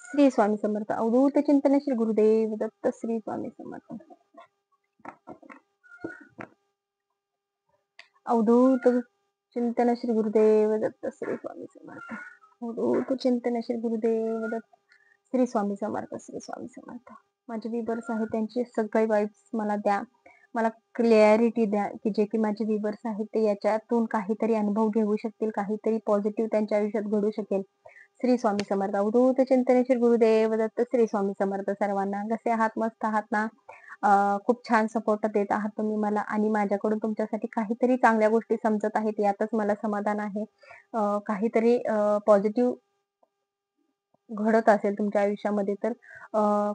श्री स्वामी समर्थ. अवधूत चिंतन श्री गुरुदेव दत्त. श्री स्वामी समर्थ. अवधूत चिंतन श्री गुरुदेव दत्त. श्री स्वामी समर्थ. अवधूत चिंतन श्री गुरुदेव दत्त. श्री स्वामी समर्थ. श्री स्वामी समर्थ. माझे व्ह्यूअर्स आहेत त्यांची सगळे वाइब्स मला द्या. मला क्लॅरिटी द्या की जे की माझे व्ह्यूअर्स आहेत ते याच्यातून काहीतरी अनुभव घेऊ शकतील, काहीतरी पॉझिटिव्ह त्यांच्या आयुष्यात घडू शकेल. श्री स्वामी समर्थ. अवधूत चिंतन श्री गुरुदेव दत्त. श्री स्वामी समर्थ. सर्वांना कसे आहात? मस्त आहात ना? खूप छान सपोर्ट देत आहात तुम्ही मला आणि माझ्याकडून तुमच्यासाठी काहीतरी चांगल्या गोष्टी समजत आहेत यातच मला समाधान आहे. काहीतरी पॉझिटिव्ह घडत असेल तुमच्या आयुष्यामध्ये तर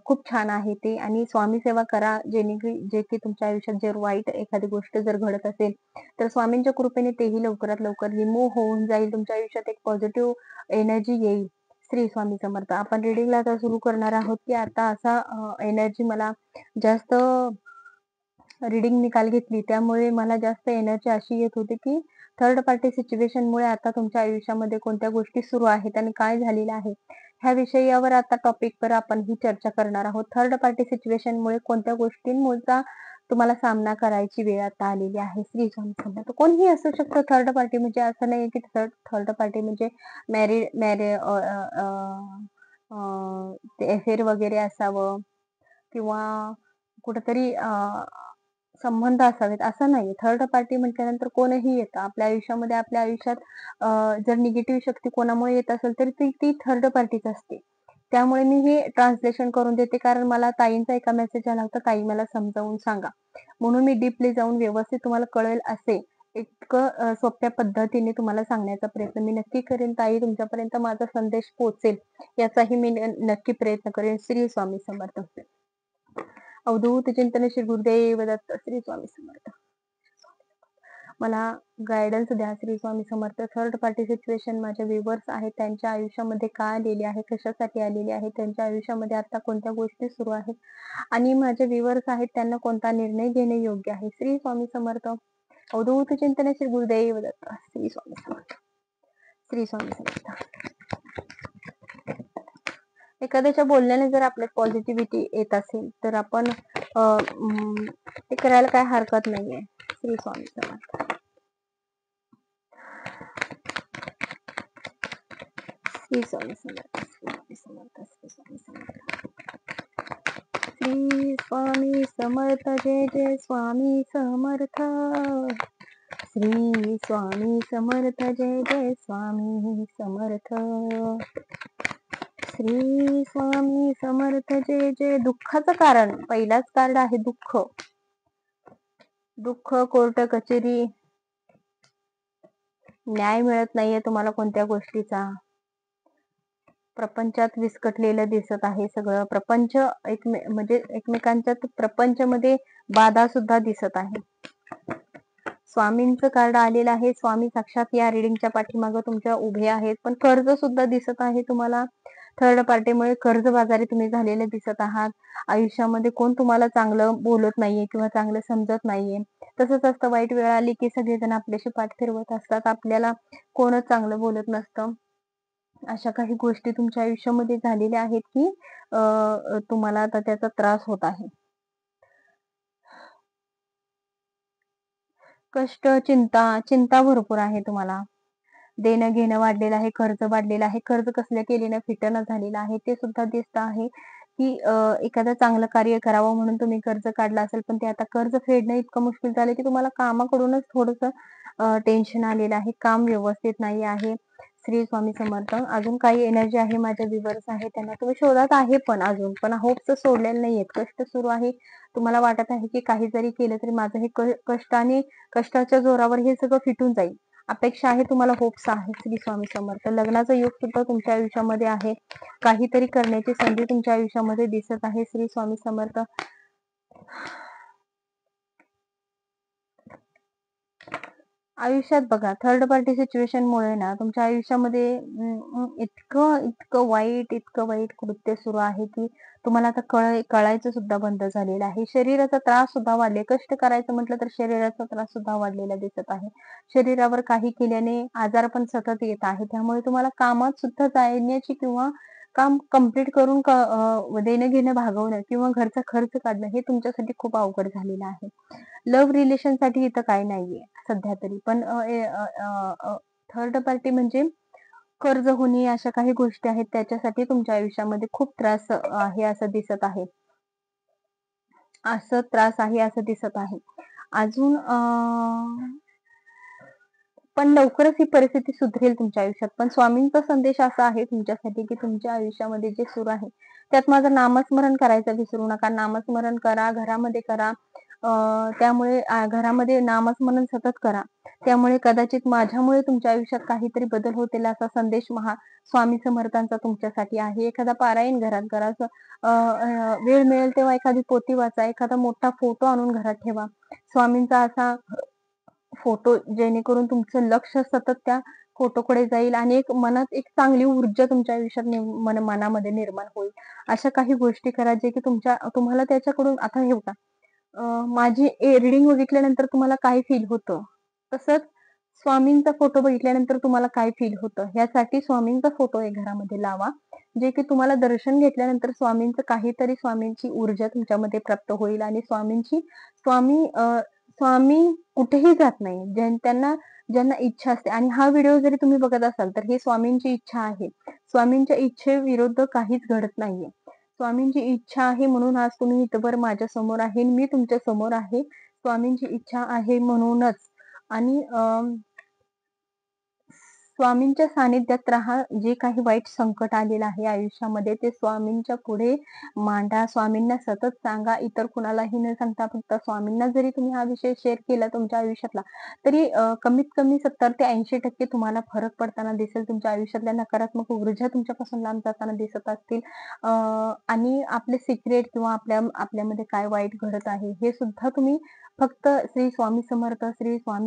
खूप छान आहे ते आणि स्वामी सेवा करा जे की तुमच्या आयुष्यात जर वाईट एखादी गोष्ट जर घडत असेल तर स्वामींच्या कृपेने तेही लवकरात लवकर रिमूव्ह होऊन जाईल. तुमच्या आयुष्यात एक पॉझिटिव्ह एनर्जी येईल. श्री स्वामी समर्थ. आपण रिडिंगला आता सुरू करणार आहोत की आता असा एनर्जी मला जास्त रीडिंग मी काल घेतली त्यामुळे मला जास्त एनर्जी अशी येत होती की थर्ड पार्टी सिच्युएशनमुळे आता तुमच्या आयुष्यामध्ये कोणत्या गोष्टी सुरू आहेत आणि काय झालेलं आहे ह्या विषयावर आता टॉपिकवर आपण ही चर्चा करणार आहोत. थर्ड पार्टी सिच्युएशनमुळे कोणत्या गोष्टींचा तुम्हाला सामना करायची वेळ आता आलेली आहे. श्री स्वामी समर्थ. कोणीही असू शकतं थर्ड पार्टी म्हणजे असं नाही की थर्ड पार्टी म्हणजे ते अफेअर वगैरे असावं किंवा कुठेतरी संबंध असावेत असं नाही. थर्ड पार्टी म्हटल्यानंतर कोणीही येतं आपल्या आयुष्यामध्ये. आपल्या आयुष्यात जर निगेटिव्ह शक्ती कोणामुळे येत असेल तर ती थर्ड पार्टीच असते. त्यामुळे मी हे ट्रान्सलेशन करून देते कारण मला ताईंचा एका मेसेज आला होता, ताई मला समजावून सांगा. म्हणून मी डीपली जाऊन व्यवस्थित तुम्हाला कळेल असे इतकं सोप्या पद्धतीने तुम्हाला सांगण्याचा प्रयत्न मी नक्की करेन. ताई तुमच्यापर्यंत माझा संदेश पोहोचेल याचाही मी नक्की प्रयत्न करेन. श्री स्वामी समर्थ. अवधूत चिंतन श्री गुरुदेव दत्त. श्री स्वामी समर्थ. मला गायडन्स द्या Shri Swami Samarth. Third party situation माझे व्ह्यूअर्स आहेत त्यांच्या आयुष्यामध्ये काय आलेली आहे, कशासाठी आलेली आहे, त्यांच्या आयुष्यामध्ये आता कोणत्या गोष्टी सुरू आहेत आणि माझे व्ह्यूअर्स आहेत त्यांना कोणता निर्णय घेणे योग्य आहे. श्री स्वामी समर्थ. अवधूत चिंतन श्री गुरुदेव दत्त. श्री स्वामी समर्थ. श्री स्वामी समर्थ. एखाद्याच्या बोलण्याने जर आपल्यात पॉझिटिव्हिटी येत असेल तर आपण ते करायला काय हरकत नाहीये. श्री स्वामी समर्थ. श्री स्वामी समर्थ. श्री समर्थ. श्री स्वामी समर्थ. श्री स्वामी समर्थ. जय जय स्वामी समर्थ. श्री स्वामी समर्थ. जय जय स्वामी समर्थ. श्री स्वामी समर्थ. जय जय. दुःखाचं कारण पहिलाच कार्ड आहे दुःख. दुःख, कोर्ट कचेरी, न्याय मिळत नाहीये तुम्हाला कोणत्या गोष्टीचा. प्रपंचात विस्कटलेलं दिसत आहे सगळं. प्रपंच म्हणजे एकमेकांच्या प्रपंचमध्ये बाधा सुद्धा दिसत आहे. स्वामींचं कार्ड आलेलं आहे. स्वामी साक्षात या रिडिंगच्या पाठीमागं तुमच्या उभे आहेत. पण कर्ज सुद्धा दिसत आहे तुम्हाला. थर्ड पार्टीमुळे कर्जबाजारी तुम्ही झालेले दिसत आहात. आयुष्यामध्ये कोण तुम्हाला चांगलं बोलत नाहीये किंवा चांगलं समजत नाहीये. तसंच असतं, वाईट वेळ आली की सगळेजण आपल्याशी पाठ फिरवत असतात. आपल्याला कोणच चांगलं बोलत नसतं. अशा काही गोष्टी तुमच्या आयुष्यामध्ये झालेल्या आहेत की तुम्हाला आता त्याचा त्रास होत आहे. कष्ट, चिंता भरपूर आहे तुम्हाला. देणं घेणं वाढलेलं आहे, कर्ज वाढलेलं आहे. कर्ज कसल्या केलेलं फिटणं झालेलं आहे ते सुद्धा दिसत आहे की एखादं चांगलं कार्य करावं म्हणून तुम्ही कर्ज काढलं असेल पण ते आता कर्ज फेडणं इतकं मुश्किल झालं की तुम्हाला कामाकडूनच थोडंसं टेन्शन आलेलं आहे. काम व्यवस्थित नाही आहे. श्री स्वामी समर्थ. अजून काही एनर्जी आहे माझ्या व्ह्यूअर्स आहे त्यांना तुम्ही शोधत आहे पण अजून पण होप्स सोडलेले नाहीयेत. कष्ट सुरू आहे. तुम्हाला वाटत आहे की काही जरी केलं तरी माझं हे कष्टाच्या जोरावर हे सगळं फिटून जाईल. अपेक्षा आहे तुम्हाला, होप्स आहे. श्री स्वामी समर्थ. लग्नाचा योग सुद्धा तुमच्या आयुष्यामध्ये आहे. काहीतरी करण्याची संधी तुमच्या आयुष्यामध्ये दिसत आहे. श्री स्वामी समर्थ. आयुष्यात बघा थर्ड पार्टी सिच्युएशन मुळे ना तुमच्या आयुष्यामध्ये इतकं वाईट कृत्य सुरू आहे की तुम्हाला आता कळायचं सुद्धा बंद झालेलं आहे. शरीराचा त्रास सुद्धा वाढले. कष्ट करायचं म्हटलं तर शरीराचा त्रास सुद्धा वाढलेला दिसत आहे. शरीरावर काही केल्याने आजार पण सतत येत आहे. त्यामुळे तुम्हाला कामात सुद्धा जाण्याची किंवा काम कंप्लीट करून देणं घेणं भागवणं किंवा घरचा खर्च काढणं हे तुमच्यासाठी खूप अवघड झालेलं आहे. लव्ह रिलेशनसाठी इथं काही नाहीये सध्या तरी. पण थर्ड पार्टी म्हणजे कर्ज होणे अशा काही गोष्टी आहेत त्याच्यासाठी तुमच्या आयुष्यामध्ये खूप त्रास आहे असं दिसत आहे. असं त्रास आहे असं दिसत आहे. अजून पण लवकरच ही परिस्थिती सुधरेल तुमच्या आयुष्यात. पण स्वामींचा संदेश असा आहे तुमच्यासाठी, की तुमच्या आयुष्यामध्ये जे सुरू आहे, त्यात माझं नामस्मरण करायचं विसरू नका. नामस्मरण करा, घरामध्ये करा. त्यामुळे घरामध्ये नामस्मरण सतत करा. त्यामुळे कदाचित माझ्यामुळे तुमच्या आयुष्यात काहीतरी बदल होतील असा संदेश स्वामी समर्थांचा तुमच्यासाठी आहे. एखादा पारायण घरात करा. असं वेळ मिळेल तेव्हा एखादी पोथी वाचा, एखादा मोठा फोटो आणून घरात ठेवा. स्वामींचा असा फोटो जेणेकरून तुमचं लक्ष सतत त्या फोटोकडे जाईल आणि एक मनात एक चांगली ऊर्जा तुमच्या आयुष्यात मनामध्ये निर्माण होईल. अशा काही गोष्टी करा जे की तुम्हाला त्याच्याकडून आता हे बघा माझी रीडिंग बघितल्यानंतर तुम्हाला काय फील होतं? तसंच स्वामींचा फोटो बघितल्यानंतर तुम्हाला काय फील होतं? ह्यासाठी स्वामींचा फोटो एक घरामध्ये लावा. जे की तुम्हाला दर्शन घेतल्यानंतर स्वामींची ऊर्जा तुमच्यामध्ये प्राप्त होईल आणि स्वामी कुठेही जात नाही. ज्यांना इच्छा असते आणि हा व्हिडिओ जरी तुम्ही बघत असाल, तर ही स्वामींची इच्छा आहे. स्वामींच्या इच्छेविरुद्ध काहीच घडत नाहीये. स्वामींची इच्छा आहे म्हणून आज तुम्ही इथवर माझ्या समोर आहे. मी तुमच्या समोर आहे. स्वामींची इच्छा आहे म्हणूनच आणि स्वामींच्या सानिध्यात राहा. जे काही वाईट संकट आलेलं आहे आयुष्यामध्ये ते स्वामींच्या पुढे मांडा. स्वामींना सतत सांगा. इतर कुणालाही न सांगता फक्त स्वामींना जरी तुम्ही हा विषय शेअर केला तुमच्या आयुष्यातला, तरी कमीत कमी 70% ते 80% तुम्हाला फरक पडताना दिसेल. तुमच्या आयुष्यातल्या नकारात्मक ऊर्जा तुमच्यापासून लांब जाताना दिसत असतील. आणि आपले सिक्रेट किंवा आपल्यामध्ये काय वाईट घडत आहे हे सुद्धा तुम्ही फक्त श्री स्वामी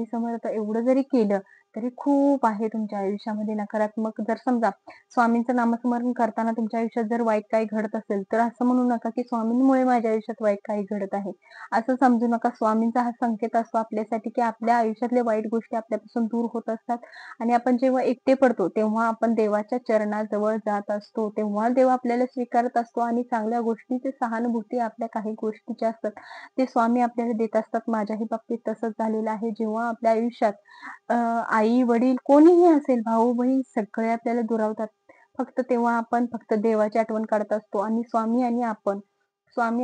समर्थ एवढं जरी केलं तरी खूप आहे तुमच्या आयुष्यामध्ये नकारात्मक. जर समजा स्वामींचं नामस्मरण करताना तुमच्या आयुष्यात जर वाईट काही घडत असेल, तर असं म्हणू नका की स्वामींमुळे माझ्या आयुष्यात वाईट काही घडत आहे. असं समजू नका. स्वामींचा हा संकेत असतो आपल्यासाठी, की आपल्या आयुष्यातल्या वाईट गोष्टी आपल्यापासून दूर होत असतात आणि आपण जेव्हा एकटे पडतो, तेव्हा आपण देवाच्या चरणाजवळ जात असतो. तेव्हा देव आपल्याला स्वीकारत असतो आणि चांगल्या गोष्टीची सहानुभूती आपल्या काही गोष्टी ज्या असतात, ते स्वामी आपल्याला देत असतात. माझ्याही बाबतीत तसंच झालेलं आहे. जेव्हा आपल्या आयुष्यात आई-वडील कोणीही असेल, भाऊ-बहीण सगळे आपल्याला दुरावतात. तेव्हा आपण फक्त देवाची आठवण काढत असतो आणि स्वामी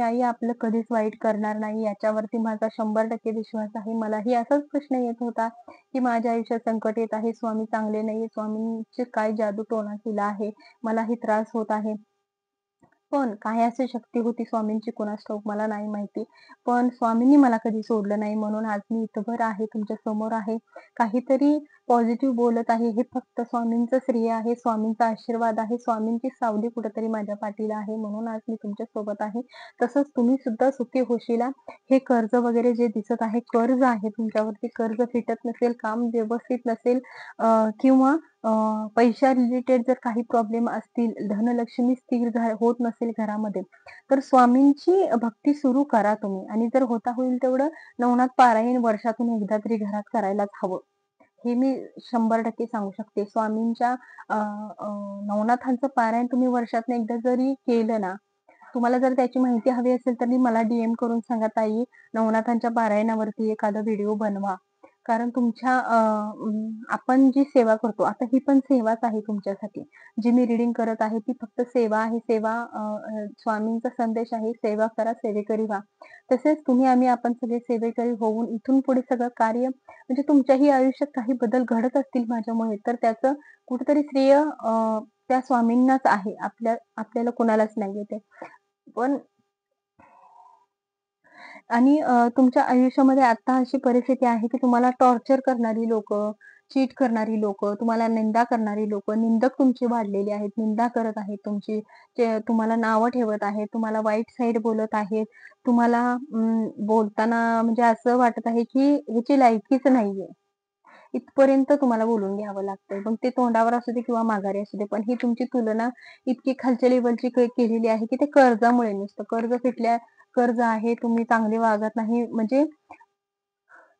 आई आपलं कधीच वाईट करणार नाही याच्यावरती माझा 100% विश्वास आहे. मलाही असाच प्रश्न येत होता, की माझ्या आयुष्यात संकट येत आहे, स्वामी चांगले नाहीये, स्वामींची काय जादू-टोणा केला आहे, मलाही त्रास होत आहे. पण काय अशी शक्ती होती स्वामींची कुणास ठाऊक मला नाही माहिती. पण स्वामींनी मला कधी सोडलं नाही म्हणून आज मी इथभर आहे, तुमच्या समोर आहे. काहीतरी पॉझिटिव्ह बोलत आहे. हे फक्त स्वामींचं श्रेय आहे, स्वामींचा आशीर्वाद आहे, स्वामींची सावली कुठेतरी माझ्या पाठीला आहे म्हणून आज मी तुमच्या सोबत आहे. तसंच तुम्ही सुद्धा सुखी होशीला. हे कर्ज वगैरे जे दिसत आहे, कर्ज आहे तुमच्यावरती, कर्ज फिटत नसेल, काम व्यवस्थित नसेल किंवा पैशा रिलेटेड जर काही प्रॉब्लेम असतील, धनलक्ष्मी स्थिर होत नसेल घरामध्ये, तर स्वामींची भक्ती सुरू करा तुम्ही आणि जर होता होईल तेवढं नवनाथ पारायण वर्षातून एकदा तरी घरात करायलाच हवं. हे मी 100% सांगू शकते. स्वामींच्या नवनाथांचं पारायण तुम्ही वर्षातनं एकदा जरी केलं ना, तुम्हाला जर त्याची माहिती हवी असेल तर मला डीएम करून सांगा, ताई नवनाथांच्या पारायणावरती एखादा व्हिडिओ बनवा. कारण आपण जी सेवा करतो, आता ही पण सेवाच आहे तुमच्यासाठी. जी मी रीडिंग करत आहे ती फक्त सेवा आहे. स्वामींचा संदेश आहे, सेवा करा, सेवेकरी व्हा. तसेच आपण सगळे सेवेकरी होऊन इथून पुढे सगळं कार्य म्हणजे तुमच्याही आयुष्यात काही बदल घडत असतील माझ्यामुळे, तर त्याचं कुठेतरी श्रेय त्या स्वामींनाच आहे. आपल्याला कुणालाच नाहीये ते. पण आणि तुमच्या आयुष्यामध्ये आता अशी परिस्थिती आहे, की तुम्हाला टॉर्चर करणारी लोकं, चीट करणारी लोकं, तुम्हाला निंदा करणारी लोकं, निंदक तुमचे वाढलेले आहेत, निंदा करत आहेत तुमची. ते तुम्हाला नावं ठेवत आहेत, तुम्हाला वाईट साईड बोलत आहेत. तुम्हाला बोलताना म्हणजे असं वाटत आहे, की ह्याची लायकीच नाहीये. इथपर्यंत तुम्हाला बोलून घ्यावं लागतंय. मग ते तोंडावर असू दे किंवा माघारी असू दे. पण ही तुमची तुलना इतकी खालच्या लेव्हलची केलेली आहे, की ते कर्जामुळे नुसतं कर्ज आहे, तुम्ही चांगले वागत नाही म्हणजे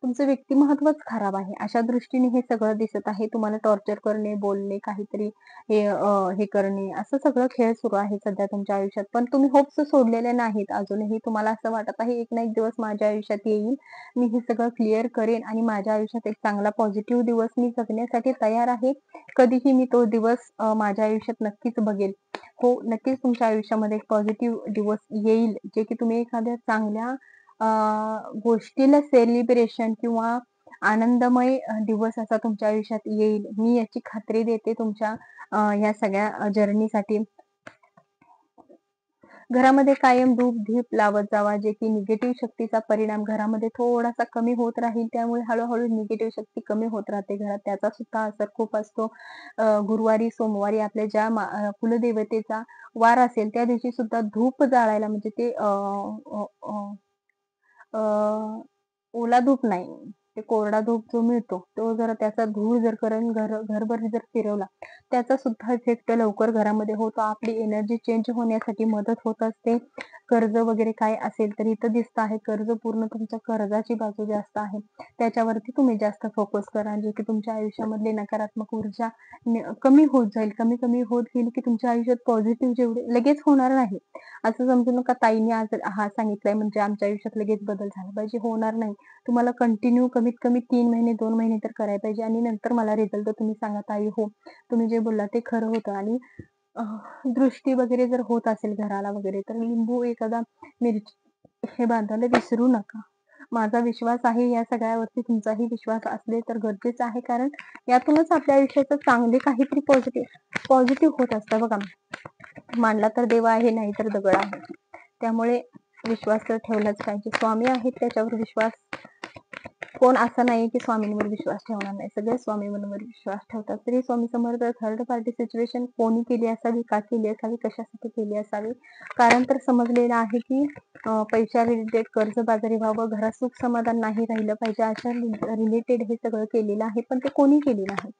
तुमचं व्यक्तिमत्वच खराब आहे. अशा दृष्टीने हे सगळं दिसत आहे. तुम्हाला टॉर्चर करणे, बोलणे, काहीतरी हे करणे, असं सगळं खेळ सुरू आहे सध्या तुमच्या आयुष्यात. पण तुम्ही होप्स सोडलेले नाहीत अजूनही. तुम्हाला असं वाटत आहे, एक ना एक दिवस माझ्या आयुष्यात येईल. मी हे सगळं क्लिअर करेन आणि माझ्या आयुष्यात एक चांगला पॉझिटिव्ह दिवस मी जगण्यासाठी तयार आहे. कधीही मी तो दिवस माझ्या आयुष्यात नक्कीच बघेल. हो, नक्कीच तुमच्या आयुष्यामध्ये एक पॉझिटिव्ह दिवस येईल, जे की तुम्ही एखाद्या चांगल्या गोष्टीला सेलिब्रेशन किंवा आनंदमय दिवस असा तुमच्या आयुष्यात येईल. मी याची खात्री देते तुमच्या ह्या सगळ्या जर्नीसाठी. घरामध्ये कायम धूप-दीप लावत जावा, जे की निगेटिव्ह शक्तीचा परिणाम घरामध्ये थोडासा कमी होत राहील. त्यामुळे हळू-हळू निगेटिव्ह शक्ती कमी होत राहते घरात. त्याचा सुद्धा असर खूप असतो. गुरुवारी, सोमवारी आपल्या ज्या कुलदेवतेचा वार असेल, त्या दिवशी सुद्धा धूप जाळायला म्हणजे ते अ, अ, अ, अ, ओला धूप नाही, ते कोरडा धूप जो मिळतो, तो जर त्याचा धूर जर करून घरभर जर फिरवला, त्याचा सुद्धा इफेक्ट लवकर घरामध्ये होतो. आपली एनर्जी चेंज होण्यासाठी मदत होत असते. कर्ज वगैरे काय असेल तर इथं दिसतं आहे कर्ज पूर्ण तुमच्या कर्जाची बाजू जास्त आहे. त्याच्यावरती तुम्ही जास्त फोकस करा, जे की तुमच्या आयुष्यामधली नकारात्मक ऊर्जा कमी होत जाईल. कमी-कमी होत गेली की तुमच्या आयुष्यात पॉझिटिव्ह जेवढे लगेच होणार नाही. असं समजू नका ताईने आज हा सांगितलंय म्हणजे आमच्या आयुष्यात लगेच बदल झाला पाहिजे, होणार नाही. तुम्हाला कंटिन्यू कमीत कमी 3 महिने, 2 महिने तर करायला पाहिजे आणि नंतर मला रिझल्ट तुम्ही सांगा ताई हो, तुम्ही जे बोलला ते खरं होतं आणि अ, दृष्टी वगैरे जर होत असेल घराला वगैरे तर लिंबू एखादा मिरची हे बांधायला विसरू नका. माझा विश्वास आहे या सगळ्यावरती तुमचाही विश्वास असले तर गरजेचं आहे कारण यातूनच आपल्या आयुष्याचं चांगले काहीतरी पॉझिटिव्ह होत असतं बघा. मानला तर देव आहे, नाही तर दगड आहे. त्यामुळे विश्वास तर ठेवलाच पाहिजे. स्वामी आहेत त्याच्यावर विश्वास कोण असं नाही की स्वामींवर विश्वास ठेवणार नाही. सगळे स्वामींवर विश्वास ठेवतात. तरी Swami Samarth third party situation कोणी केली असावी, का केली असावी, कशासाठी केली असावी? कारण तर समजलेलं आहे की पैशा रिलेटेड कर्जबाजारी व्हावं, घरात सुख समाधान नाही राहिलं पाहिजे, अशा रिलेटेड हे सगळं केलेलं आहे. पण ते कोणी केली नाही.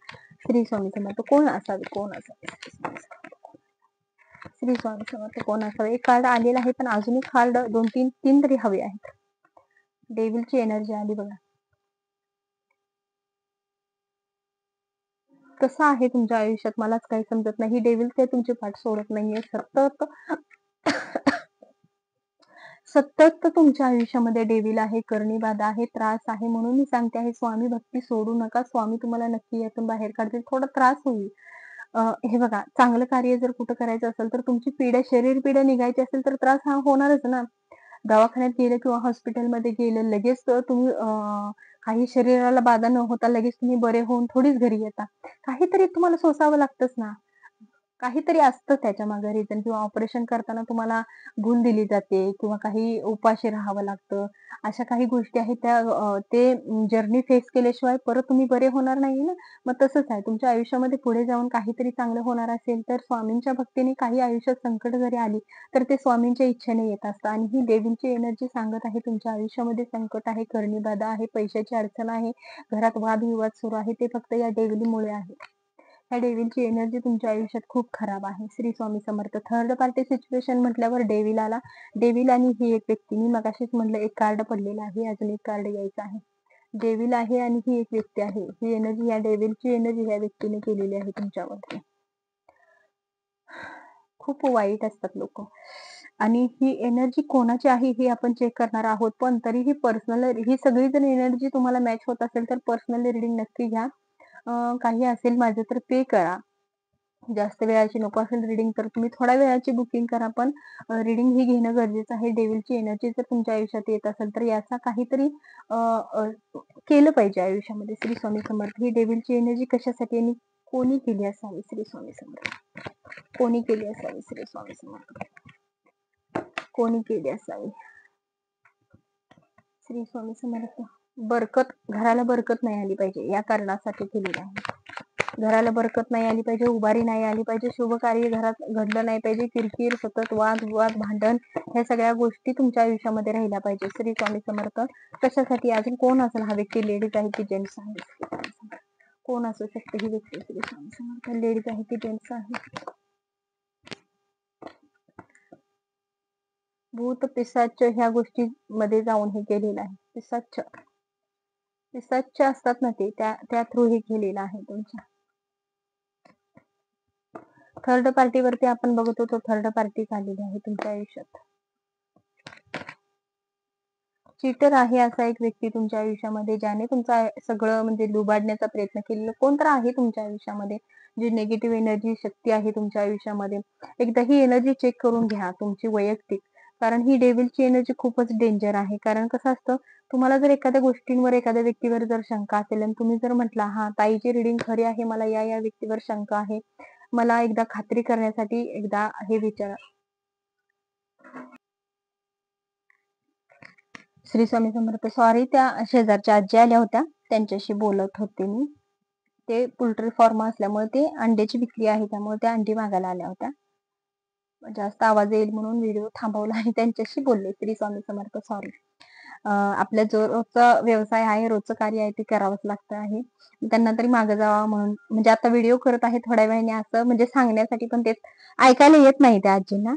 श्री स्वामी समर्थ कोण असावे? कोण असावे? श्री स्वामी समर्थ कोण असावे? एक कार्ड आलेलं आहे, पण अजून एक कार्ड 2-3 तरी हवे आहेत. डेव्हिलची एनर्जी आली बघा. कसं आहे तुमच्या आयुष्यात मलाच काही समजत नाही. डेव्हिल काही तुमची पाठ सोडत नाहीये. सतत सतत तुमच्या आयुष्यामध्ये डेव्हिल आहे, करणी बाधा आहे, त्रास आहे. म्हणून मी सांगते आहे स्वामी भक्ती सोडू नका. स्वामी तुम्हाला नक्की यातून बाहेर काढतील. थोडा त्रास होईल. हे बघा चांगलं कार्य जर कुठं करायचं असेल तर तुमची पीडा, शरीर पीडा निघायची असेल तर त्रास हा होणारच ना. दवाखान्यात गेलं किंवा हॉस्पिटलमध्ये गेलं लगेच तुम्ही काही शरीराला बाधा न होता लगेच तुम्ही बरे होऊन थोडीच घरी येता. काहीतरी तुम्हाला सोसावं लागतंच ना. काहीतरी असतं त्याच्या मागे रिझन किंवा ऑपरेशन करताना तुम्हाला भूल दिली जाते किंवा काही उपाशी राहावं लागतं. अशा काही गोष्टी आहेत त्या ते जर्नी फेस केल्याशिवाय परत तुम्ही बरे होणार नाही ना. मग तसंच आहे तुमच्या आयुष्यामध्ये पुढे जाऊन काहीतरी चांगलं होणार असेल तर स्वामींच्या भक्तीने काही आयुष्यात संकट जरी आली, तर ते स्वामींच्या इच्छेने येत असतं आणि ही देवींची एनर्जी सांगत आहे तुमच्या आयुष्यामध्ये संकट आहे, करणी बाधा आहे, पैशाची अडचण आहे, घरात वादविवाद सुरू आहे, ते फक्त या देवीमुळे आहे. ह्या डेव्हिलची एनर्जी तुमच्या आयुष्यात खूप खराब आहे. Shri Swami Samarth. Third party situation म्हटल्यावर डेव्हिल आला. डेव्हिल आणि ही एक व्यक्ती मी मगाशीच म्हटलं एक कार्ड पडलेलं आहे. अजून एक कार्ड यायचं आहे. डेव्हिल आहे आणि ही एक व्यक्ती आहे. ही एनर्जी या डेव्हिलची एनर्जी ह्या व्यक्तीने केलेली आहे तुमच्यावरती. खूप वाईट असतात लोक आणि ही एनर्जी कोणाची आहे हे आपण चेक करणार आहोत. पण तरीही पर्सनल ही सगळी जर एनर्जी तुम्हाला मॅच होत असेल तर पर्सनल रीडिंग नक्की घ्या. काही असेल माझं तर पे करा. जास्त वेळाची नको असेल रीडिंग तर तुम्ही थोड्या वेळाची बुकिंग करा. पण रीडिंग ही घेणं गरजेचं आहे. डेव्हिलची एनर्जी जर तुमच्या आयुष्यात येत असेल तर याचा काहीतरी अ, अ, केलं पाहिजे आयुष्यामध्ये. श्री स्वामी समर्थ. ही डेव्हिलची एनर्जी कशासाठी आणि कोणी केली असावी? श्री स्वामी समर्थ. कोणी केली असावी? श्री स्वामी समर्थ. कोणी केली असावी? श्री स्वामी समर्थ. बरकत, घराला बरकत नाही आली पाहिजे या कारणासाठी केलेली आहे. घराला बरकत नाही आली पाहिजे, उभारी नाही आली पाहिजे, शुभ कार्य घरात घडलं नाही पाहिजे, किरकिर, सतत वाद-विवाद, भांडण ह्या सगळ्या गोष्टी तुमच्या आयुष्यामध्ये राहिल्या पाहिजे. श्री स्वामी समर्थ. कशासाठी? अजून कोण असेल हा व्यक्ती? लेडीज आहे की जेंट्स आहे? कोण असू शकते ही व्यक्ती? श्री स्वामी समर्थ. लेडीज आहे की जेंट्स आहे? भूत पिशाच ह्या गोष्टीमध्ये जाऊन हे केलेलं आहे. पिशाच ते सच्च असतात ना ते, त्या थ्रू हे केलेलं आहे तुमच्या. थर्ड पार्टीवरती आपण बघत होतो, थर्ड पार्टी आलेली आहे तुमच्या आयुष्यात. चीटर आहे असा एक व्यक्ती तुमच्या आयुष्यामध्ये, ज्याने तुमचं सगळं म्हणजे लुबाडण्याचा प्रयत्न केलेला कोण तर आहे तुमच्या आयुष्यामध्ये, जी निगेटिव्ह एनर्जी शक्ती आहे तुमच्या आयुष्यामध्ये. एकदा ही एनर्जी चेक करून घ्या तुमची वैयक्तिक. कारण ही डेव्हिलची एनर्जी खूपच डेंजर आहे. कारण कसं असतं, तुम्हाला जर एखाद्या गोष्टींवर, एखाद्या व्यक्तीवर जर शंका असेल आणि तुम्ही जर म्हटला, "हां, ताईची रीडिंग खरी आहे. मला या व्यक्तीवर शंका आहे. मला एकदा खात्री करण्यासाठी एकदा हे विचारा." श्री स्वामी समर्थ. सॉरी, त्या शेजारच्या आजी आल्या होत्या. त्यांच्याशी बोलत होते मी. ते पोल्ट्री फार्म असल्यामुळे ते अंड्याची विक्री आहे, त्यामुळे त्या अंडी मागायला आल्या होत्या. जास्त आवाज येईल म्हणून व्हिडिओ थांबवला आणि त्यांच्याशी बोलले. श्री स्वामी समर्थ. सॉरी. आपल्या जो रोजचा व्यवसाय आहे, रोजचं कार्य आहे, ते करावंच लागतं आहे. त्यांना तरी मागे जावा म्हणून, म्हणजे आता व्हिडिओ करत आहे थोड्या वेळाने असं म्हणजे सांगण्यासाठी, पण ते ऐकायला येत नाही त्या आजींना.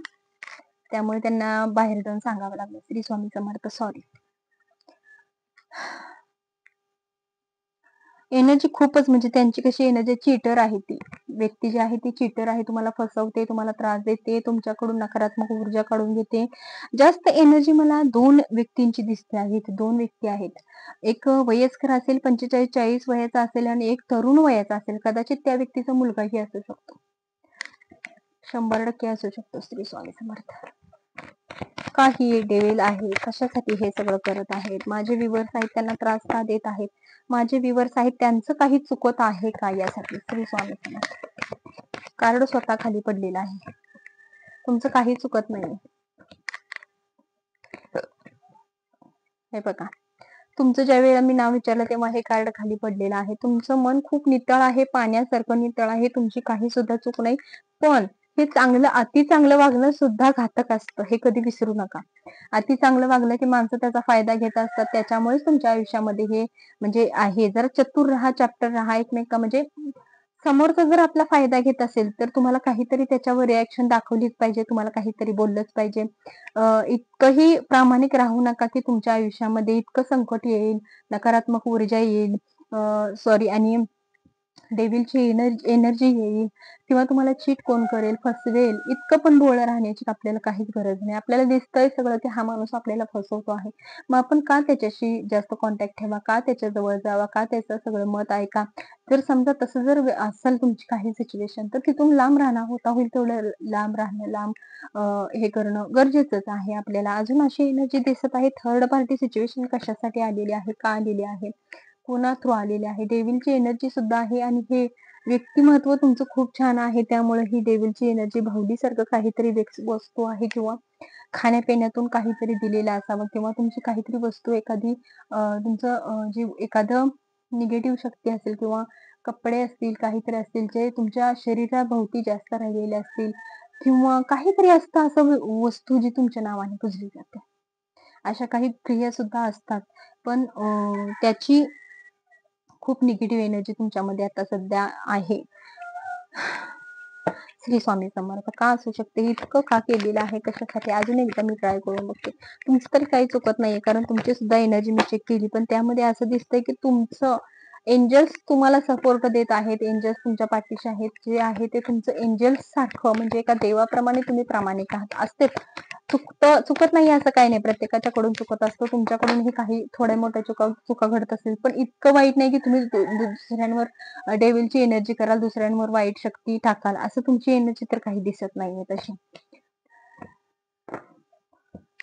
त्यामुळे त्यांना बाहेर जाऊन सांगावं लागलं. श्री स्वामी समर्थ. सॉरी. एनर्जी खूपच, म्हणजे त्यांची कशी एनर्जी, चीटर आहे ती व्यक्ती जी आहे ती चीटर आहे. तुम्हाला फसवते, तुम्हाला त्रास देते, तुमच्याकडून नकारात्मक ऊर्जा काढून घेते. जास्त एनर्जी मला 2 व्यक्तींची दिसते आहेत. 2 व्यक्ती आहेत. एक वयस्कर असेल, 45-40 वयाचा असेल आणि एक तरुण वयाचा असेल. कदाचित त्या व्यक्तीचा मुलगाही असू शकतो. 100% असू शकतो. श्री स्वामी समर्थ. काही डेव्हिल आहे, कशासाठी हे सगळं करत आहेत, माझे व्ह्यूअर्स आहेत त्यांना त्रास का देत आहेत, माझे व्ह्यूअर्स आहेत त्यांचं काही चुकत आहे का यासाठी. श्री स्वामी समर्थ. कार्ड स्वतः खाली पडलेला आहे. तुमचं काही चुकत नाही. हे बघा, तुमचं ज्या वेळेला मी नाव विचारलं तेव्हा हे कार्ड खाली पडलेलं आहे. तुमचं मन खूप नितळ आहे, पाण्यासारखं नितळ आहे, तुमची काही सुद्धा चूक नाही. पण हे चांगलं, अति चांगलं वागणं सुद्धा घातक असतं, हे कधी विसरू नका. अति चांगलं वागलं की माणसं त्याचा फायदा घेत असतात. त्याच्यामुळेच तुमच्या आयुष्यामध्ये हे म्हणजे आहे. जरा चतुर राहा, चॅप्टर राहा एकमेका, म्हणजे समोरचा जर आपला फायदा घेत असेल तर तुम्हाला काहीतरी त्याच्यावर रिॲक्शन दाखवलीच पाहिजे, तुम्हाला काहीतरी बोललंच पाहिजे. इतकंही प्रामाणिक राहू नका की तुमच्या आयुष्यामध्ये इतकं संकट येईल, नकारात्मक ऊर्जा येईल, सॉरी, आणि डेव्हिलची एनर्जी येईल, किंवा तुम्हाला चीट कोण करेल, फसवेल, इतकं पण भोळं राहण्याची आपल्याला काहीच गरज नाही. आपल्याला दिसतंय सगळं की हा माणूस आपल्याला फसवतो आहे. मग आपण का त्याच्याशी जास्त कॉन्टॅक्ट ठेवा, का त्याच्या जवळ जावा, का त्याचं सगळं मत ऐका. जर समजा तसं जर असेल तुमची काही सिच्युएशन, तर तिथून लांब राहणं, होता होईल तेवढं लांब राहणं, हे करणं गरजेचंच आहे आपल्याला. अजून अशी एनर्जी दिसत आहे, थर्ड पार्टी सिच्युएशन कशासाठी आलेली आहे, का आलेली आहे, कोणा थ्रू आलेली आहे. डेव्हिलची एनर्जी सुद्धा आहे आणि हे व्यक्तिमत्व तुमचं खूप छान आहे. त्यामुळे ही डेव्हिलची एनर्जी भावलीसारखं काहीतरी वस्तू आहे, किंवा खाण्यापिण्यातून काहीतरी दिलेलं असावं, किंवा तुमची काहीतरी वस्तू एखादी, तुमचं जी एखादं निगेटिव्ह शक्ती असेल, किंवा कपडे असतील, काहीतरी असतील जे तुमच्या शरीराभोवती जास्त राहिलेले असतील, किंवा काहीतरी असतं असं वस्तू जी तुमच्या नावाने पुजली जाते. अशा काही क्रिया सुद्धा असतात. पण त्याची खूप निगेटिव्ह एनर्जी तुमच्यामध्ये आता सध्या आहे. श्री स्वामी समर्थ. का असू शकते, इतकं का केलेलं आहे, कशासाठी, अजून एकदा मी ट्राय करून बघते. तुमचं तरी काही चुकत नाहीये, कारण तुमची सुद्धा एनर्जी मी चेक केली, पण त्यामध्ये असं दिसतंय की तुमचं एंजल्स तुम्हाला सपोर्ट देत आहेत, एंजल्स तुमच्या पाठीशी आहेत, जे आहे ते तुमचं एंजल्स सारखं, म्हणजे एका देवाप्रमाणे तुम्ही प्रामाणिक आहात. असतेच, चुकत नाही असं काही नाही, प्रत्येकाच्याकडून चुकत असतो. तुमच्याकडूनही काही थोड्या मोठ्या चुका घडत असतील, पण इतकं वाईट नाही की तुम्ही दुसऱ्यांवर डेव्हिलची एनर्जी कराल, दुसऱ्यांवर वाईट शक्ती टाकाल, असं तुमची एनर्जी तर काही दिसत नाहीये तशी.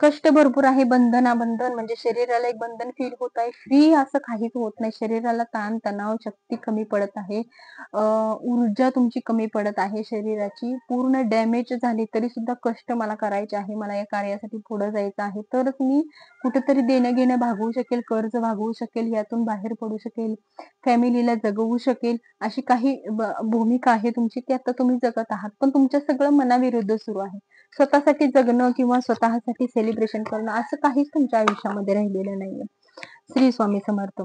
कष्ट भरपूर आहे, बंधन म्हणजे शरीराला एक बंधन फील होत आहे. फ्री असं काहीच होत नाही. शरीराला ताण तणाव, शक्ती कमी पडत आहे. ऊर्जा तुमची कमी पडत आहे शरीराची. पूर्ण डॅमेज झाली तरी सुद्धा कष्ट मला करायचे आहे. मला या कार्यासाठी पुढे जायचं आहे. तरच मी कुठेतरी देणं-घेणं भागवू शकेल, कर्ज भागवू शकेल, यातून बाहेर पडू शकेल, फॅमिलीला जगवू शकेल. अशी काही भूमिका आहे तुमची, ती आता तुम्ही जगत आहात. पण तुमचं सगळं मनाविरुद्ध सुरू आहे. स्वतःसाठी जगणं किंवा स्वतःसाठी सेलिब्रेशन करणं असं काहीच तुमच्या आयुष्यामध्ये राहिलेलं नाहीये. श्री स्वामी समर्थ.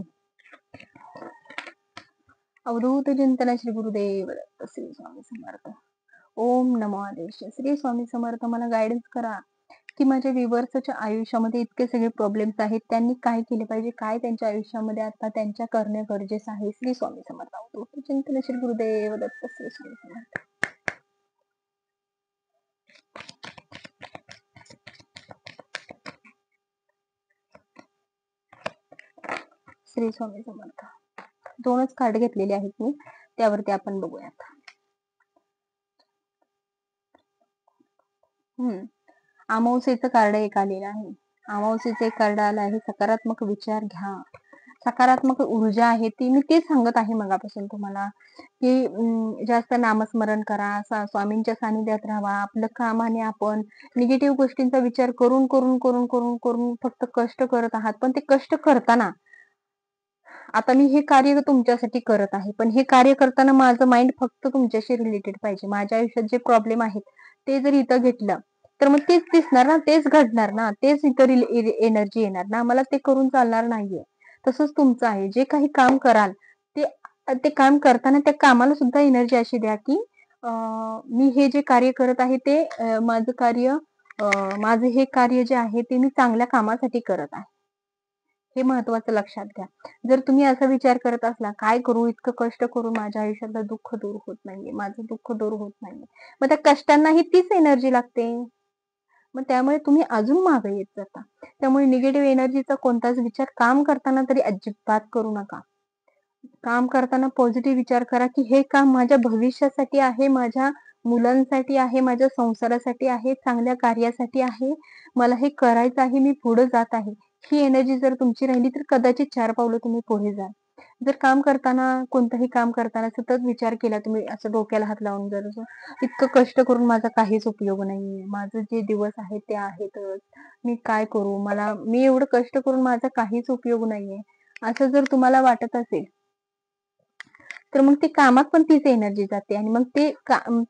अवधूत चिंतन श्री गुरुदेव दत्त. श्री स्वामी समर्थ. ओम नमो आदेश. श्री स्वामी समर्थ. मला गायडन्स करा की माझ्या व्ह्युअर्सच्या आयुष्यामध्ये इतके सगळे प्रॉब्लेम्स आहेत. त्यांनी काय केले पाहिजे? काय त्यांच्या आयुष्यामध्ये आता त्यांच्या करणे गरजेचं आहे? श्री स्वामी समर्थ. अवधूत चिंतन श्री गुरुदेव दत्त. श्री स्वामी समर्थ. श्री स्वामी समर्थ. 2च कार्ड घेतलेले आहेत मी, त्यावरती आपण बघूयात. अमावस्येचं कार्ड एक आलेलं आहे. अमावस्येचं एक कार्ड आलं आहे, सकारात्मक विचार घ्या. सकारात्मक ऊर्जा आहे ती मी तेच सांगत आहे मगापासून तुम्हाला, की जास्त नामस्मरण करा, स्वामींच्या सानिध्यात राहावा. आपलं कामाने आपण निगेटिव्ह गोष्टींचा विचार करून करून करून करून करून फक्त कष्ट करत आहात. पण ते कष्ट करताना, आता मी हे कार्य तुमच्यासाठी करत आहे, पण हे कार्य करताना माझं माइंड फक्त तुमच्याशी रिलेटेड पाहिजे. माझ्या आयुष्यात जे प्रॉब्लेम आहेत ते जर इथं घेतलं तर मग तेच दिसणार ना, तेच घडणार ना, तेच इतर एनर्जी येणार ना. मला ते करून चालणार नाहीये. तसंच तुमचं आहे. जे काही काम कराल ते ते काम करताना त्या कामाला सुद्धा एनर्जी अशी द्या, की मी हे जे कार्य करत आहे ते माझं हे कार्य जे आहे ते मी चांगल्या कामासाठी करत आहे. हे महत्वाचं लक्षात घ्या. जर तुम्ही असा विचार करत असला, काय करू, इतकं कष्ट करून माझ्या आयुष्यातलं दुःख दूर होत नाहीये, माझं दुःख दूर होत नाहीये, मग त्या कष्टांनाही तीच एनर्जी लागते. मग त्यामुळे तुम्ही अजून मागे येत जाता. त्यामुळे निगेटिव्ह एनर्जीचा कोणताच विचार काम करताना तरी अजिबात करू नका. काम करताना पॉझिटिव्ह विचार करा, की हे काम माझ्या भविष्यासाठी आहे, माझ्या मुलांसाठी आहे, माझ्या संसारासाठी आहे, चांगल्या कार्यासाठी आहे. मला हे करायचं आहे, मी पुढे जात आहे. ही एनर्जी जर तुमची राहिली तर कदाचित 4 पावलं तुम्ही पुढे जाल. जर काम करताना, कोणतंही काम करताना सतत विचार केला तुम्ही, असं डोक्याला हात लावून, जर इतकं कष्ट करून माझा काहीच उपयोग नाहीये, माझे जे दिवस आहेत ते आहेतच, मी काय करू, मी एवढं कष्ट करून माझा काहीच उपयोग नाहीये, असं जर तुम्हाला वाटत असेल, तर मग ते कामात पण तीच एनर्जी जाते आणि मग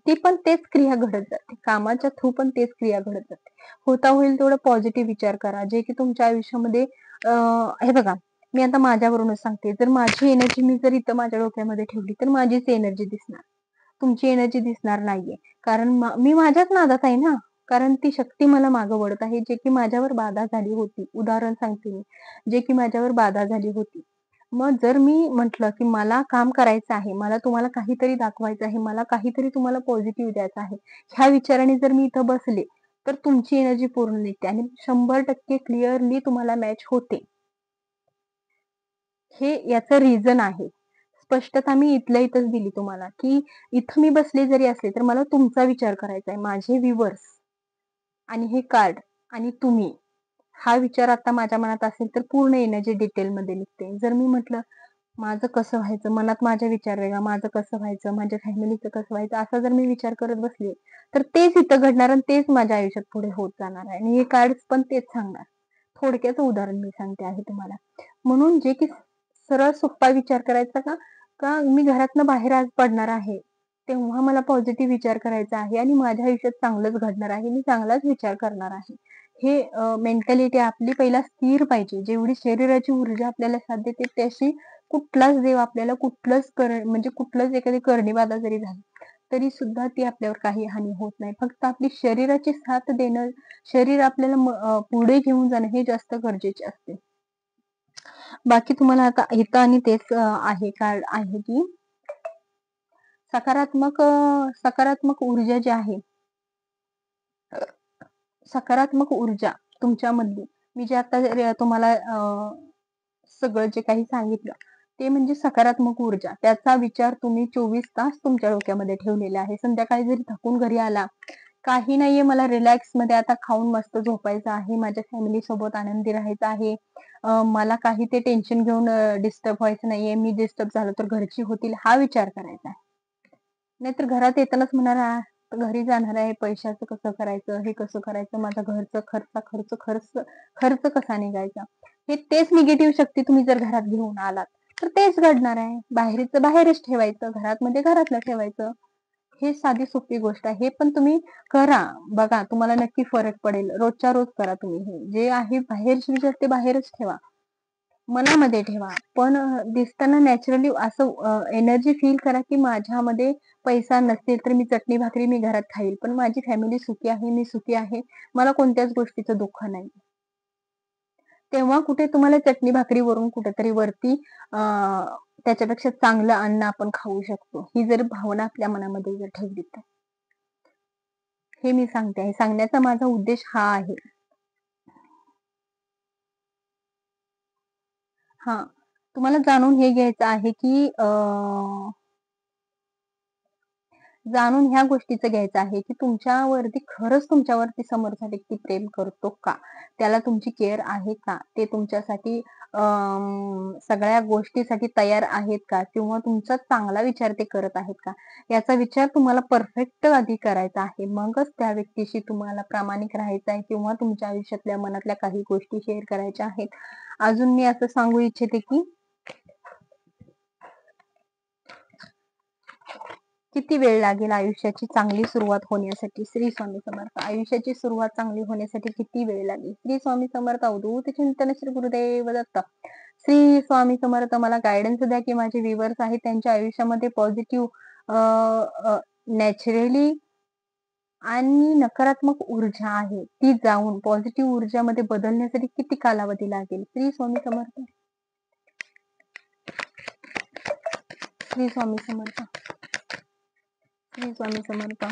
ती पण तेच क्रिया घडत जाते. कामाच्या थ्रू पण तेच क्रिया घडत जाते. होता होईल तेवढं पॉझिटिव्ह विचार करा, जे की तुमच्या आयुष्यामध्ये हे बघा, मी आता माझ्यावरूनच सांगते. जर माझी एनर्जी मी जर इथं माझ्या डोक्यामध्ये ठेवली तर माझीच एनर्जी दिसणार. तुमची एनर्जी दिसणार नाहीये. कारण मी माझ्याच नादात आहे ना. कारण ती शक्ती मला मागं वळत आहे, जे की माझ्यावर बाधा झाली होती. उदाहरण सांगते मी, जे की माझ्यावर बाधा झाली होती. मग जर मी म्हटलं, की मला काम करायचं आहे, मला तुम्हाला काहीतरी दाखवायचं आहे, मला काहीतरी तुम्हाला पॉझिटिव्ह द्यायचं आहे, ह्या विचाराने जर मी इथं बसले, तर तुमची एनर्जी पूर्ण निघते आणि 100% क्लिअरली तुम्हाला मॅच होते. हे याचं रिझन आहे. स्पष्टता मी इथल्या इथंच दिली तुम्हाला, की इथं मी बसले जरी असले, तर मला तुमचा विचार करायचा आहे. माझे व्ह्युअर्स आणि हे कार्ड आणि तुम्ही, हा विचार आता माझ्या मनात असेल तर पूर्ण एनर्जी डिटेलमध्ये निघते. जर मी म्हटलं, माझं कसं व्हायचं, मनात माझा विचार वेगळा, माझं कसं व्हायचं, माझ्या फॅमिलीचं कसं व्हायचं, असा जर मी विचार करत बसले, तर तेच इथं घडणार आणि तेच माझ्या आयुष्यात पुढे होत जाणार आहे. आणि हे कार्ड्स पण तेच सांगणार. थोडक्याचं उदाहरण मी सांगते आहे तुम्हाला. म्हणून जे की सरळ सोप्पा विचार करायचा, का का मी घरातनं बाहेर आज पडणार आहे, तेव्हा मला पॉझिटिव्ह विचार करायचा आहे आणि माझ्या आयुष्यात चांगलंच घडणार आहे. मी चांगलाच विचार करणार आहे. हे मेंटॅलिटी आपली पहिला स्थिर पाहिजे. जेवढी शरीराची ऊर्जा आपल्याला साथ देते, त्याशी कुठलाच देव आपल्याला म्हणजे कुठलंच एखादी करणी-बाधा जरी झाली, तरी सुद्धा ती आपल्यावर काही हानी होत नाही. फक्त आपली शरीराची साथ देणं, शरीर आपल्याला पुढे घेऊन जाणं हे जास्त गरजेचे असते. बाकी तुम्हाला आता इथं आणि तेच आहे कार्ड आहे, की सकारात्मक ऊर्जा जी आहे, सकारात्मक ऊर्जा तुमच्यामधली, मी जे आता तुम्हाला सगळं जे काही सांगितलं, ते म्हणजे सकारात्मक ऊर्जा. त्याचा विचार तुम्ही 24 तास तुमच्या डोक्यामध्ये ठेवलेला आहे. संध्याकाळी जरी थकून घरी आला, काही नाहीये, मला रिलॅक्समध्ये आता खाऊन मस्त झोपायचं आहे, माझ्या फॅमिली सोबत आनंदी राहायचं आहे, मला काही ते टेन्शन घेऊन डिस्टर्ब व्हायचं नाहीये, मी डिस्टर्ब झालो तर घरची होतील, हा विचार करायचा आहे. नाहीतर घरात येतानाच म्हणणार, घरी जाणार आहे, पैशाचं कसं करायचं, हे कसं करायचं, माझा घरचं खर्च खर्च खर्च कसा निघायचा, हे तेच निगेटिव्ह शक्ती तुम्ही जर घरात घेऊन आलात, तर तेच घडणार आहे. बाहेरचं बाहेरच ठेवायचं, घरातमध्ये घरातलं ठेवायचं. हे साधी सोपी गोष्ट आहे. हे पण तुम्ही करा. बघा, तुम्हाला नक्की फरक पडेल. रोजच्या रोज करा तुम्ही हे. जे आहे बाहेरची विचार ते बाहेरच ठेवा. मनामध्ये ठेवा. पण दिसताना नॅचरली असं एनर्जी फील करा, की माझ्यामध्ये पैसा नसेल तर मी चटणी भाकरी मी घरात खाईल. पण माझी फॅमिली सुखी आहे, मी सुखी आहे. मला कोणत्याच गोष्टीचं दुःख नाही. तेव्हा कुठे तुम्हाला चटणी भाकरीवरून कुठेतरी वरती त्याच्यापेक्षा चांगलं अन्न आपण खाऊ शकतो. ही जर भावना आपल्या मनामध्ये जर ठेवली तर. हे मी सांगते आहे. सांगण्याचा माझा उद्देश हा आहे. हां. तुम्हाला जाणून हे घ्यायचं आहे, की जाणून ह्या गोष्टीचं घ्यायचं आहे, की तुमच्यावरती खरंच तुमच्यावरती समोरचा व्यक्ती प्रेम करतो का? त्याला तुमची केअर आहे का? ते तुमच्यासाठी सगळ्या गोष्टीसाठी तयार आहेत का? किंवा तुमचा चांगला विचार ते करत आहेत का? याचा विचार तुम्हाला परफेक्ट आधी करायचा आहे. मगच त्या व्यक्तीशी तुम्हाला प्रामाणिक राहायचं आहे किंवा तुमच्या आयुष्यातल्या मनातल्या काही गोष्टी शेअर करायच्या आहेत. अजून मी असं सांगू इच्छिते, की किती वेळ लागेल आयुष्याची चांगली सुरुवात होण्यासाठी? श्री स्वामी समर्थ. आयुष्याची सुरुवात चांगली होण्यासाठी किती वेळ लागेल? श्री स्वामी समर्थ. अवधूत चिंतन श्री गुरुदेव दत्त. श्री स्वामी समर्थ. मला गाईडन्स द्या, की माझे व्ह्यूअर्स आहेत त्यांच्या आयुष्यामध्ये पॉझिटिव्ह नॅचरली आणि नकारात्मक ऊर्जा आहे, ती जाऊन पॉझिटिव्ह ऊर्जामध्ये बदलण्यासाठी किती कालावधी लागेल? श्री स्वामी समर्थ. श्री स्वामी समर्थ. श्री स्वामी समर्थ.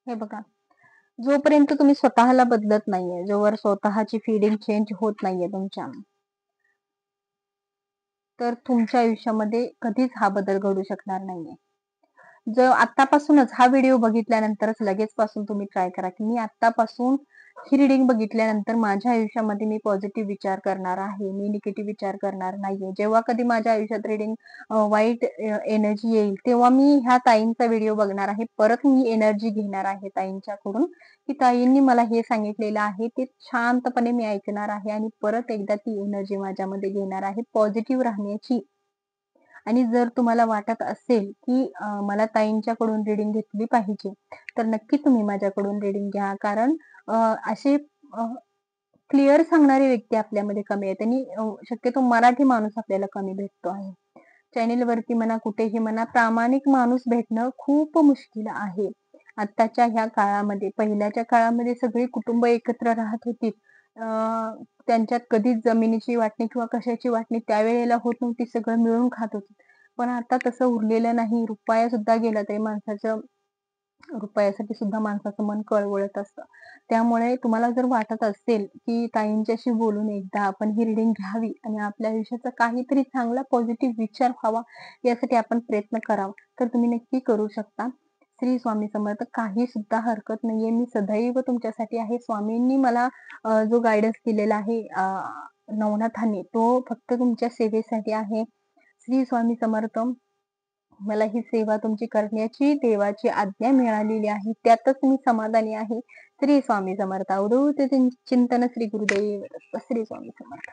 हे बघा, जोपर्यंत तुम्ही स्वतःला बदलत नाहीये, जोवर स्वतःची फीलिंग चेंज होत नाहीये तुमच्या, तर तुमच्या आयुष्यामध्ये कधीच हा बदल घडू शकणार नाहीये. जर आत्तापासूनच हा व्हिडिओ बघितल्यानंतरच लगेच पासून तुम्ही ट्राय करा, की मी आत्तापासून ही रीडिंग बघितल्यानंतर माझ्या आयुष्यामध्ये मी पॉझिटिव्ह विचार करणार आहे. मी निगेटिव्ह विचार करणार नाहीये. जेव्हा कधी माझ्या आयुष्यात रीडिंग वाईट एनर्जी येईल, तेव्हा मी ह्या ताईंचा व्हिडिओ बघणार आहे. परत मी एनर्जी घेणार आहे ताईंच्याकडून, की ताईंनी मला हे सांगितलेलं आहे, ते शांतपणे मी ऐकणार आहे आणि परत एकदा ती एनर्जी माझ्यामध्ये घेणार आहे. पॉझिटिव्ह राहण्याची. आणि जर तुम्हाला वाटत असेल, की मला ताईंच्याकडून रीडिंग घेतली पाहिजे, तर नक्की तुम्ही माझ्याकडून रीडिंग घ्या. कारण असे क्लिअर सांगणारी व्यक्ती आपल्यामध्ये कमी आहेत आणि शक्यतो मराठी माणूस आपल्याला कमी भेटतो आहे. चॅनेलवरती म्हणा, कुठेही म्हणा, प्रामाणिक माणूस भेटणं खूप मुश्किल आहे. आत्ताच्या ह्या काळामध्ये. पहिल्याच्या काळामध्ये सगळी कुटुंब एकत्र राहत होती. त्यांच्यात कधीच जमिनीची वाटणी किंवा कशाची वाटणी त्यावेळेला होत नव्हती. सगळं मिळून खात होते. पण आता तसं उरलेलं नाही. रुपया सुद्धा गेला तरी रुपयासाठी सुद्धा माणसाचं मन कळवळत असतं. त्यामुळे तुम्हाला जर वाटत असेल, की ताईंच्याशी बोलून एकदा आपण ही रीडिंग घ्यावी आणि आपल्या आयुष्याचा काहीतरी चांगला पॉझिटिव्ह विचार व्हावा, यासाठी आपण प्रयत्न करावा, तर तुम्ही नक्की करू शकता. श्री स्वामी समर्थ. काही सुद्धा हरकत नाहीये. मी सदैव तुमच्यासाठी आहे. स्वामींनी मला जो गाईडन्स दिलेला आहे नवनाथांनी, तो फक्त तुमच्या सेवेसाठी आहे. श्री स्वामी समर्थ. मला ही सेवा तुमची करण्याची देवाची आज्ञा मिळालेली आहे. त्यातच मी समाधानी आहे. श्री स्वामी समर्थ. अवधूत चिंतन श्री गुरुदेव दत्त. श्री स्वामी समर्थ.